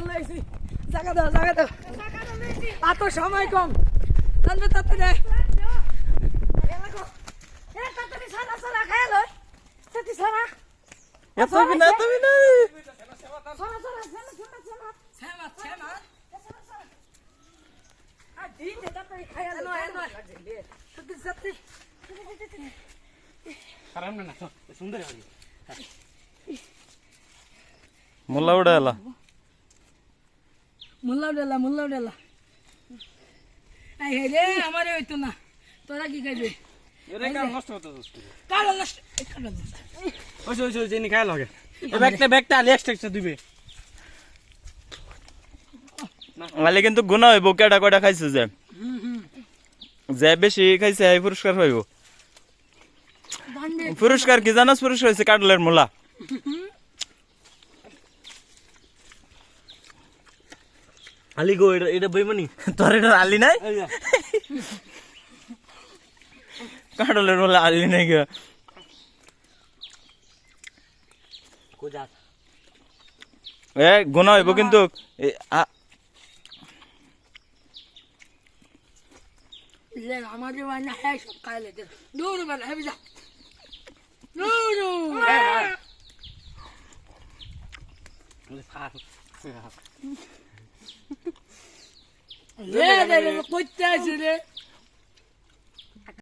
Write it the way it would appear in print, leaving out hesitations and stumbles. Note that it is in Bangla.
লইছি জায়গা দাও আর তো সময় কম জানবে তাতে দেয় মুল্লা উড়ে এলা মুল্লা উডেলা এই রে আমারে হইতো না তোরা কি খাইবে এরে কাল নষ্ট হতো কাল নষ্ট ওই জেনি খাই লাগে এই ব্যাগটা আলি এক্সট্রা দিবে আলে কিন্তু গুণা হইব কেডা কয়টা খাইছে যে বেশি খাইছে এই পুরস্কার পাইব পুরস্কার কি জানাস পুরস্কার হয়েছে কাটলের মূলা আলি গো এটা বেমানি তোর এটা আলি নাই কাটলের মূলা আলি নাই গা কোজা এ গুণা হইব কিন্তু আমাদের বাড়ি হ্যাঁ সব খাইলে দূর বেলা হেবি যা করতে আছে রে